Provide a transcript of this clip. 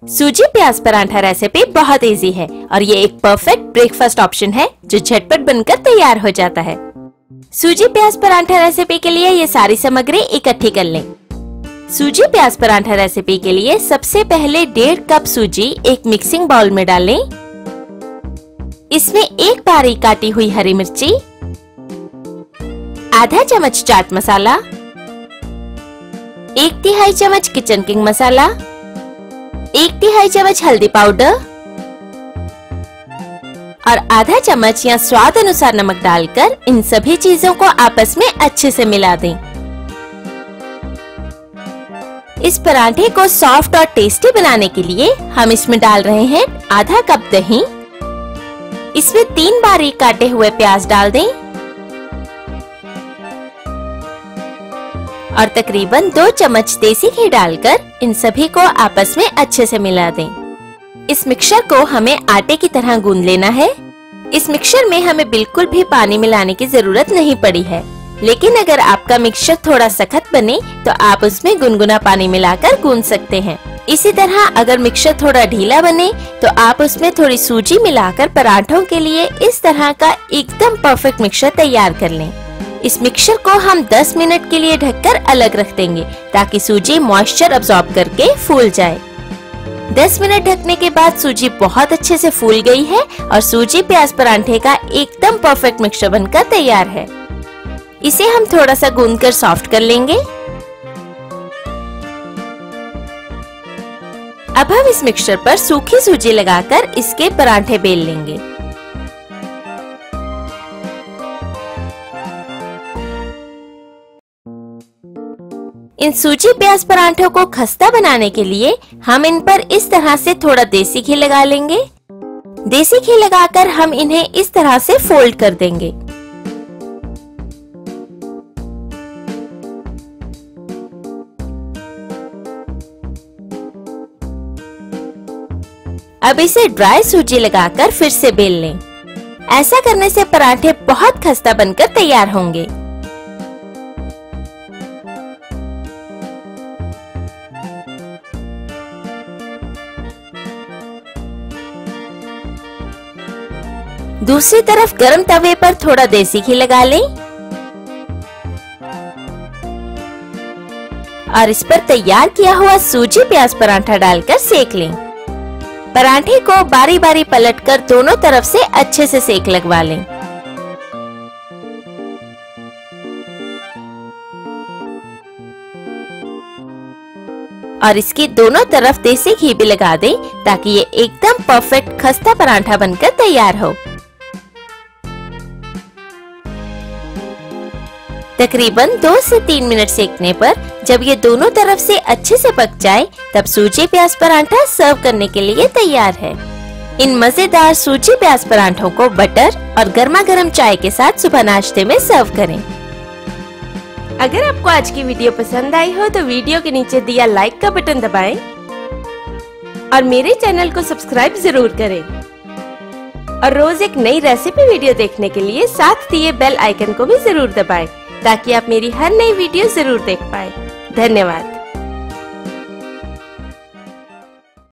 सूजी प्याज पराठा रेसिपी बहुत इजी है और ये एक परफेक्ट ब्रेकफास्ट ऑप्शन है जो झटपट बनकर तैयार हो जाता है। सूजी प्याज पराठा रेसिपी के लिए ये सारी सामग्री इकट्ठी कर लें। सूजी प्याज पराठा रेसिपी के लिए सबसे पहले 1.5 कप सूजी एक मिक्सिंग बाउल में डालें। इसमें एक बारीक काटी हुई हरी मिर्ची, आधा चम्मच चाट मसाला, 1/3 चम्मच किचन किंग मसाला, 1/3 चम्मच हल्दी पाउडर और आधा चम्मच या स्वाद अनुसार नमक डालकर इन सभी चीजों को आपस में अच्छे से मिला दें। इस पराठे को सॉफ्ट और टेस्टी बनाने के लिए हम इसमें डाल रहे हैं आधा कप दही। इसमें 3 बारीक काटे हुए प्याज डाल दें और तकरीबन 2 चम्मच देसी घी डालकर इन सभी को आपस में अच्छे से मिला दें। इस मिक्सचर को हमें आटे की तरह गूंद लेना है। इस मिक्सचर में हमें बिल्कुल भी पानी मिलाने की जरूरत नहीं पड़ी है, लेकिन अगर आपका मिक्सचर थोड़ा सख्त बने तो आप उसमें गुनगुना पानी मिलाकर गूंद सकते हैं। इसी तरह अगर मिक्सचर थोड़ा ढीला बने तो आप उसमें थोड़ी सूजी मिलाकर पराठों के लिए इस तरह का एकदम परफेक्ट मिक्सचर तैयार कर लें। इस मिक्सचर को हम 10 मिनट के लिए ढककर अलग रख देंगे ताकि सूजी मॉइस्चर अब्सॉर्ब करके फूल जाए। 10 मिनट ढकने के बाद सूजी बहुत अच्छे से फूल गई है और सूजी प्याज पराठे का एकदम परफेक्ट मिक्सचर बनकर तैयार है। इसे हम थोड़ा सा गूंदकर सॉफ्ट कर लेंगे। अब हम इस मिक्सचर पर सूखी सूजी लगाकर इसके पराठे बेल लेंगे। इन सूजी प्याज पराठों को खस्ता बनाने के लिए हम इन पर इस तरह से थोड़ा देसी घी लगा लेंगे। देसी घी लगाकर हम इन्हें इस तरह से फोल्ड कर देंगे। अब इसे ड्राई सूजी लगाकर फिर से बेल लें। ऐसा करने से पराठे बहुत खस्ता बनकर तैयार होंगे। दूसरी तरफ गरम तवे पर थोड़ा देसी घी लगा लें और इस पर तैयार किया हुआ सूजी प्याज पराठा डालकर सेक लें। पराठे को बारी बारी पलटकर दोनों तरफ से अच्छे से सेक लगवा लें। और इसकी दोनों तरफ देसी घी भी लगा दें ताकि ये एकदम परफेक्ट खस्ता पराठा बनकर तैयार हो। तकरीबन 2 से 3 मिनट सेकने पर जब ये दोनों तरफ से अच्छे से पक जाए तब सूजी प्याज पराठा सर्व करने के लिए तैयार है। इन मजेदार सूजी प्याज पराठों को बटर और गर्मा गर्म चाय के साथ सुबह नाश्ते में सर्व करें। अगर आपको आज की वीडियो पसंद आई हो तो वीडियो के नीचे दिया लाइक का बटन दबाएं और मेरे चैनल को सब्सक्राइब जरूर करें। और रोज एक नई रेसिपी वीडियो देखने के लिए साथ दिए बेल आइकन को भी जरूर दबाएं ताकि आप मेरी हर नई वीडियो जरूर देख पाएं। धन्यवाद।